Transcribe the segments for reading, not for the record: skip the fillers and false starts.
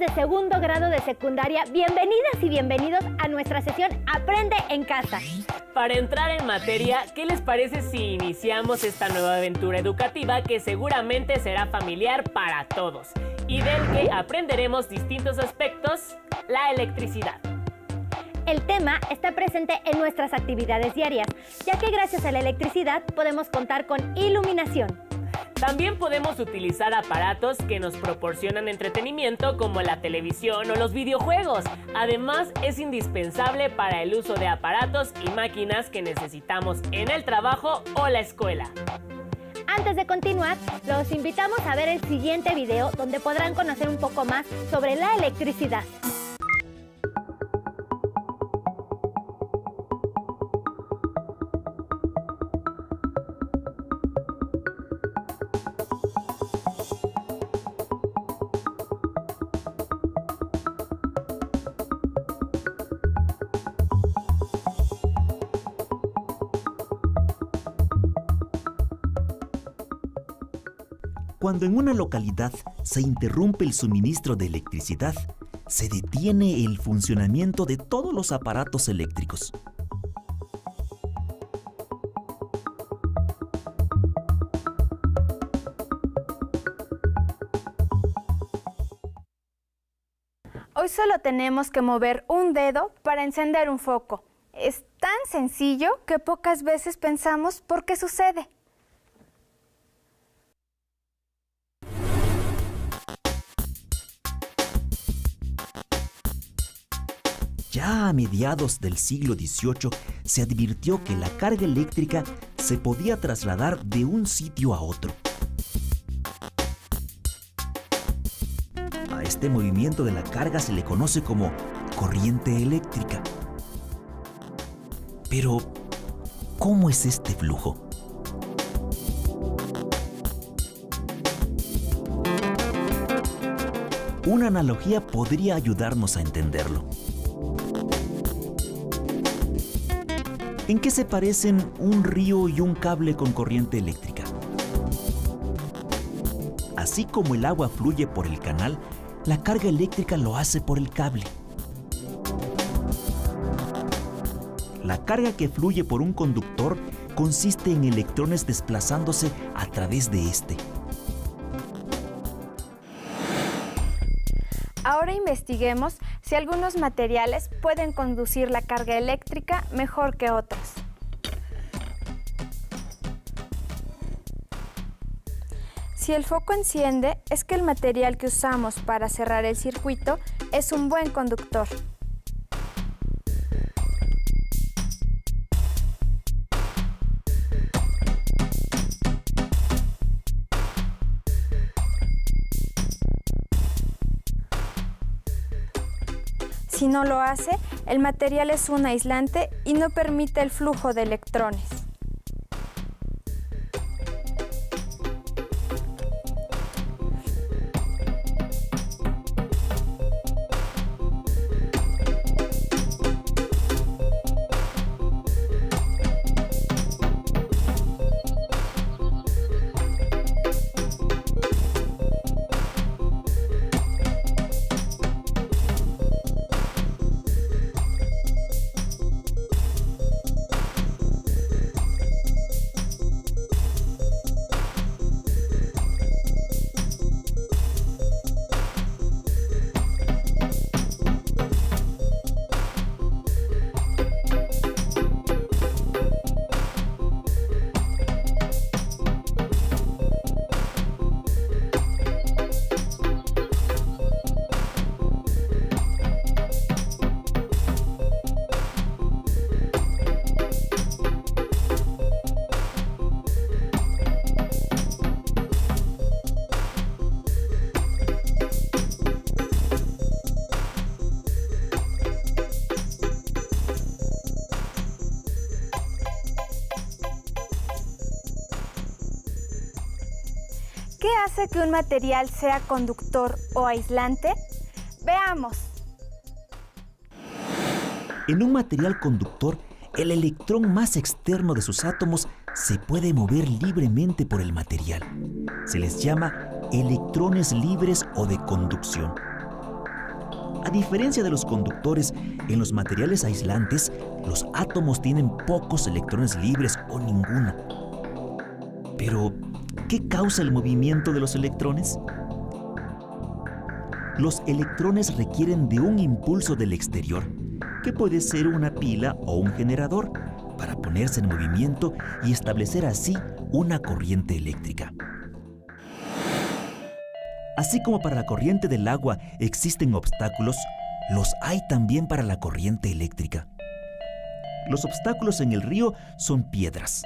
de segundo grado de secundaria, bienvenidas y bienvenidos a nuestra sesión Aprende en Casa. Para entrar en materia, ¿qué les parece si iniciamos esta nueva aventura educativa que seguramente será familiar para todos y del que aprenderemos distintos aspectos, la electricidad? El tema está presente en nuestras actividades diarias, ya que gracias a la electricidad podemos contar con iluminación. También podemos utilizar aparatos que nos proporcionan entretenimiento como la televisión o los videojuegos. Además, es indispensable para el uso de aparatos y máquinas que necesitamos en el trabajo o la escuela. Antes de continuar, los invitamos a ver el siguiente video donde podrán conocer un poco más sobre la electricidad. Cuando en una localidad se interrumpe el suministro de electricidad, se detiene el funcionamiento de todos los aparatos eléctricos. Hoy solo tenemos que mover un dedo para encender un foco. Es tan sencillo que pocas veces pensamos por qué sucede. Ya a mediados del siglo XVIII se advirtió que la carga eléctrica se podía trasladar de un sitio a otro. A este movimiento de la carga se le conoce como corriente eléctrica. Pero, ¿cómo es este flujo? Una analogía podría ayudarnos a entenderlo. ¿En qué se parecen un río y un cable con corriente eléctrica? Así como el agua fluye por el canal, la carga eléctrica lo hace por el cable. La carga que fluye por un conductor consiste en electrones desplazándose a través de este. Ahora investiguemos si algunos materiales pueden conducir la carga eléctrica mejor que otros. Si el foco enciende, es que el material que usamos para cerrar el circuito es un buen conductor. Si no lo hace, el material es un aislante y no permite el flujo de electrones. ¿Qué hace que un material sea conductor o aislante? Veamos. En un material conductor, el electrón más externo de sus átomos se puede mover libremente por el material. Se les llama electrones libres o de conducción. A diferencia de los conductores, en los materiales aislantes, los átomos tienen pocos electrones libres o ninguno. Pero, ¿qué causa el movimiento de los electrones? Los electrones requieren de un impulso del exterior, que puede ser una pila o un generador, para ponerse en movimiento y establecer así una corriente eléctrica. Así como para la corriente del agua existen obstáculos, los hay también para la corriente eléctrica. Los obstáculos en el río son piedras.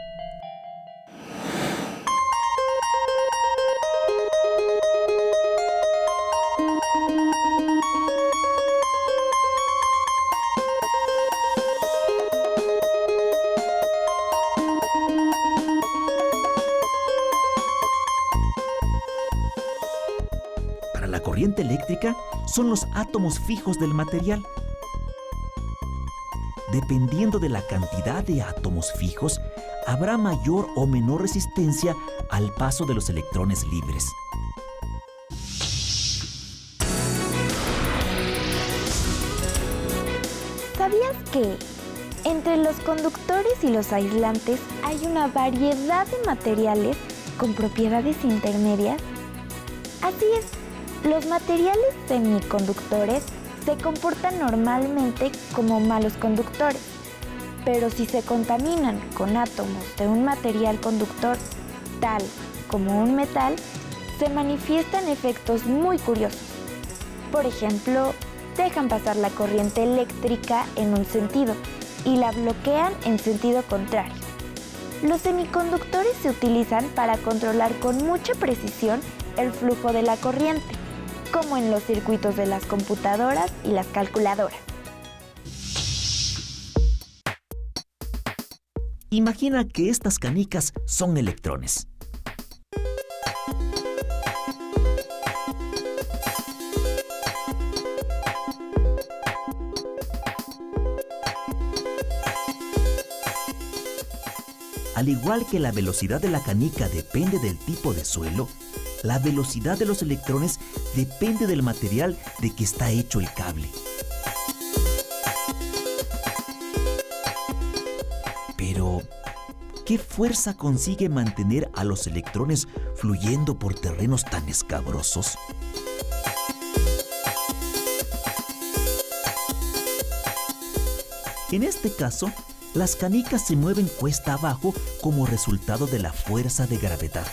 La corriente eléctrica son los átomos fijos del material. Dependiendo de la cantidad de átomos fijos, habrá mayor o menor resistencia al paso de los electrones libres. ¿Sabías que entre los conductores y los aislantes hay una variedad de materiales con propiedades intermedias? Así es. Los materiales semiconductores se comportan normalmente como malos conductores, pero si se contaminan con átomos de un material conductor, tal como un metal, se manifiestan efectos muy curiosos. Por ejemplo, dejan pasar la corriente eléctrica en un sentido y la bloquean en sentido contrario. Los semiconductores se utilizan para controlar con mucha precisión el flujo de la corriente, como en los circuitos de las computadoras y las calculadoras. Imagina que estas canicas son electrones. Al igual que la velocidad de la canica depende del tipo de suelo, la velocidad de los electrones depende del material de que está hecho el cable. Pero, ¿qué fuerza consigue mantener a los electrones fluyendo por terrenos tan escabrosos? En este caso, las canicas se mueven cuesta abajo como resultado de la fuerza de gravedad.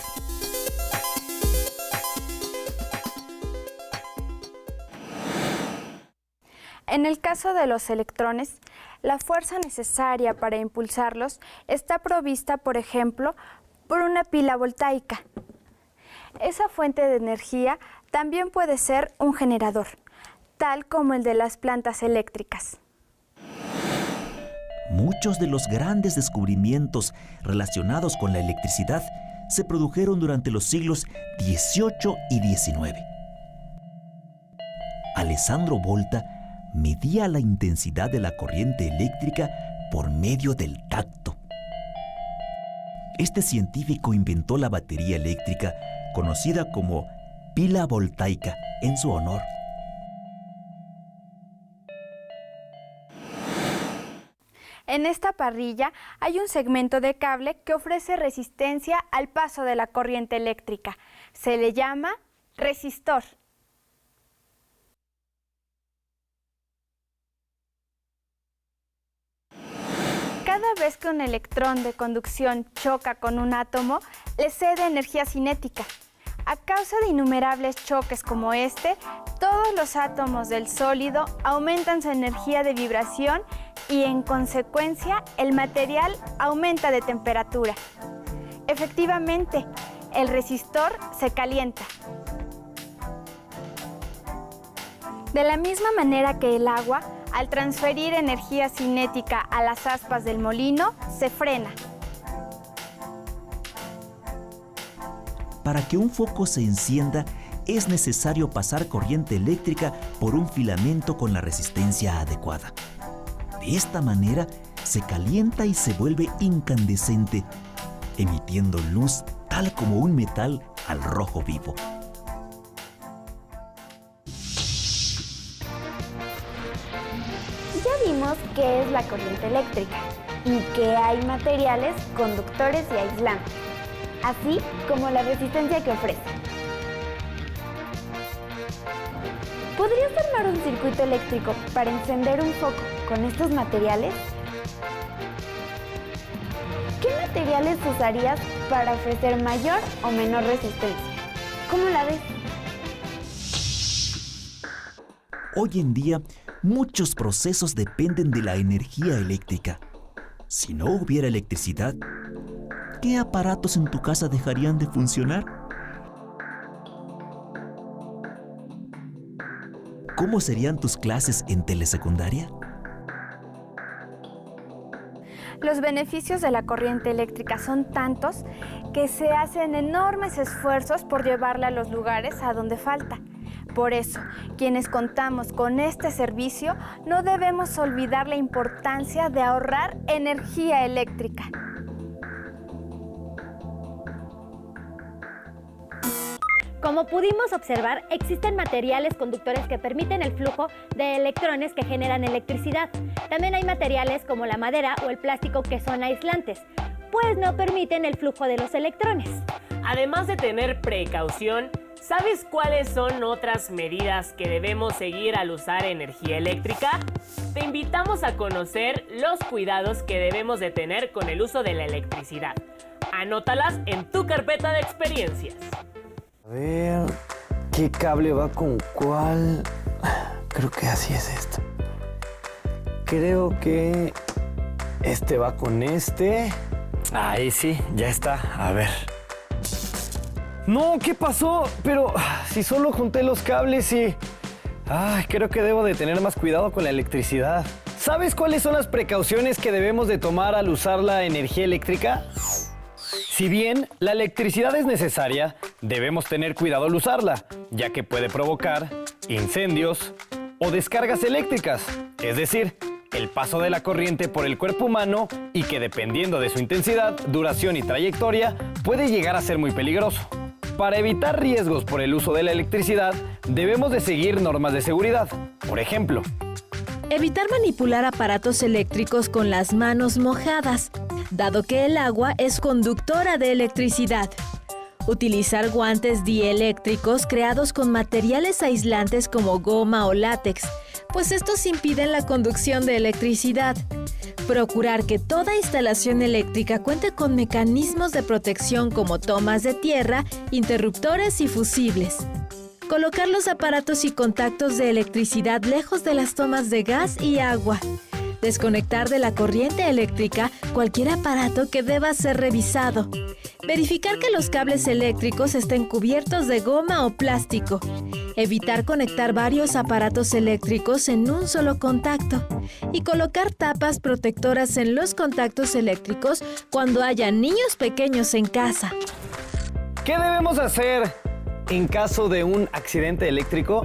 En el caso de los electrones, la fuerza necesaria para impulsarlos está provista, por ejemplo, por una pila voltaica. Esa fuente de energía también puede ser un generador, tal como el de las plantas eléctricas. Muchos de los grandes descubrimientos relacionados con la electricidad se produjeron durante los siglos XVIII y XIX. Alessandro Volta medía la intensidad de la corriente eléctrica por medio del tacto. Este científico inventó la batería eléctrica, conocida como pila voltaica, en su honor. En esta parrilla hay un segmento de cable que ofrece resistencia al paso de la corriente eléctrica. Se le llama resistor. Cada vez que un electrón de conducción choca con un átomo, le cede energía cinética. A causa de innumerables choques como este, todos los átomos del sólido aumentan su energía de vibración y, en consecuencia, el material aumenta de temperatura. Efectivamente, el resistor se calienta. De la misma manera que el agua, al transferir energía cinética a las aspas del molino, se frena. Para que un foco se encienda, es necesario pasar corriente eléctrica por un filamento con la resistencia adecuada. De esta manera, se calienta y se vuelve incandescente, emitiendo luz tal como un metal al rojo vivo. qué es la corriente eléctrica y que hay materiales conductores y aislantes, así como la resistencia que ofrece. ¿Podrías armar un circuito eléctrico para encender un foco con estos materiales? ¿Qué materiales usarías para ofrecer mayor o menor resistencia? ¿Cómo la ves? Hoy en día, muchos procesos dependen de la energía eléctrica. Si no hubiera electricidad, ¿qué aparatos en tu casa dejarían de funcionar? ¿Cómo serían tus clases en telesecundaria? Los beneficios de la corriente eléctrica son tantos que se hacen enormes esfuerzos por llevarla a los lugares a donde falta. Por eso, quienes contamos con este servicio, no debemos olvidar la importancia de ahorrar energía eléctrica. Como pudimos observar, existen materiales conductores que permiten el flujo de electrones que generan electricidad. También hay materiales como la madera o el plástico que son aislantes, pues no permiten el flujo de los electrones. Además de tener precaución, ¿sabes cuáles son otras medidas que debemos seguir al usar energía eléctrica? Te invitamos a conocer los cuidados que debemos de tener con el uso de la electricidad. Anótalas en tu carpeta de experiencias. A ver, ¿qué cable va con cuál? Creo que así es esto. Creo que este va con este. Ahí sí, ya está. A ver. No, ¿qué pasó? Pero si solo junté los cables y... Ay, creo que debo de tener más cuidado con la electricidad. ¿Sabes cuáles son las precauciones que debemos de tomar al usar la energía eléctrica? Si bien la electricidad es necesaria, debemos tener cuidado al usarla, ya que puede provocar incendios o descargas eléctricas, es decir, el paso de la corriente por el cuerpo humano y que dependiendo de su intensidad, duración y trayectoria, puede llegar a ser muy peligroso. Para evitar riesgos por el uso de la electricidad, debemos de seguir normas de seguridad. Por ejemplo, evitar manipular aparatos eléctricos con las manos mojadas, dado que el agua es conductora de electricidad. Utilizar guantes dieléctricos creados con materiales aislantes como goma o látex, pues estos impiden la conducción de electricidad. Procurar que toda instalación eléctrica cuente con mecanismos de protección como tomas de tierra, interruptores y fusibles. Colocar los aparatos y contactos de electricidad lejos de las tomas de gas y agua. Desconectar de la corriente eléctrica cualquier aparato que deba ser revisado. Verificar que los cables eléctricos estén cubiertos de goma o plástico. Evitar conectar varios aparatos eléctricos en un solo contacto. Y colocar tapas protectoras en los contactos eléctricos cuando haya niños pequeños en casa. ¿qué debemos hacer en caso de un accidente eléctrico?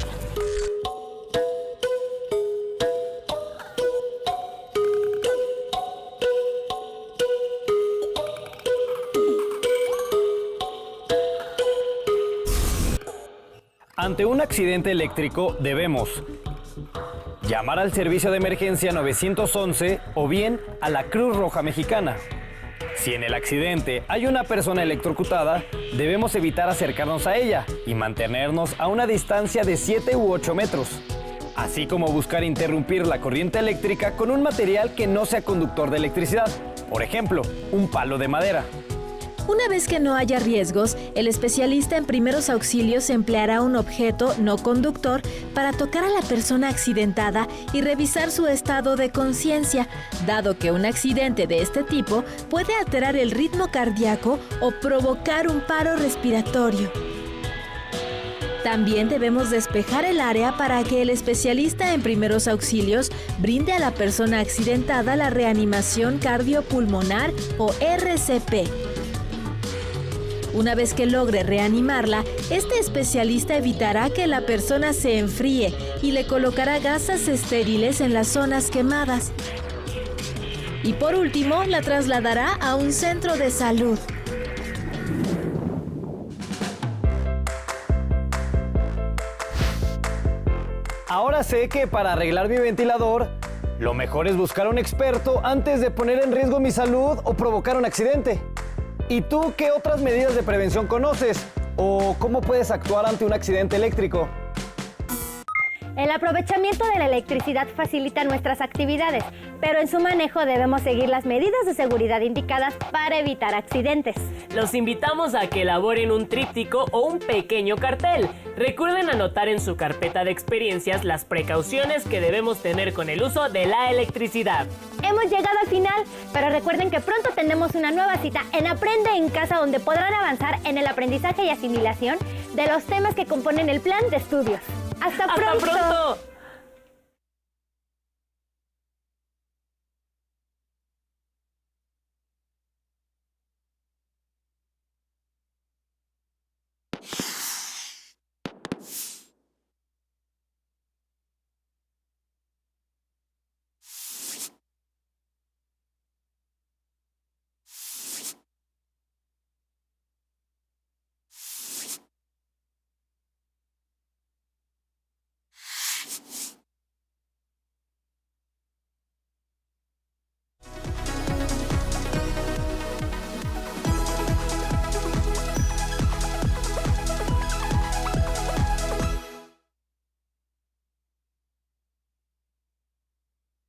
Ante un accidente eléctrico debemos llamar al servicio de emergencia 911 o bien a la Cruz Roja Mexicana. Si en el accidente hay una persona electrocutada, debemos evitar acercarnos a ella y mantenernos a una distancia de 7 u 8 metros, así como buscar interrumpir la corriente eléctrica con un material que no sea conductor de electricidad, por ejemplo, un palo de madera. Una vez que no haya riesgos, el especialista en primeros auxilios empleará un objeto no conductor para tocar a la persona accidentada y revisar su estado de conciencia, dado que un accidente de este tipo puede alterar el ritmo cardíaco o provocar un paro respiratorio. También debemos despejar el área para que el especialista en primeros auxilios brinde a la persona accidentada la reanimación cardiopulmonar o RCP. Una vez que logre reanimarla, este especialista evitará que la persona se enfríe y le colocará gasas estériles en las zonas quemadas. Y por último, la trasladará a un centro de salud. Ahora sé que para arreglar mi ventilador Lo mejor es buscar a un experto antes de poner en riesgo mi salud o provocar un accidente. ¿Y tú qué otras medidas de prevención conoces? ¿O cómo puedes actuar ante un accidente eléctrico? El aprovechamiento de la electricidad facilita nuestras actividades, pero en su manejo debemos seguir las medidas de seguridad indicadas para evitar accidentes. Los invitamos a que elaboren un tríptico o un pequeño cartel. Recuerden anotar en su carpeta de experiencias las precauciones que debemos tener con el uso de la electricidad. Hemos llegado al final, pero recuerden que pronto tendremos una nueva cita en Aprende en Casa, donde podrán avanzar en el aprendizaje y asimilación de los temas que componen el plan de estudios. ¡Hasta pronto! ¡Hasta pronto!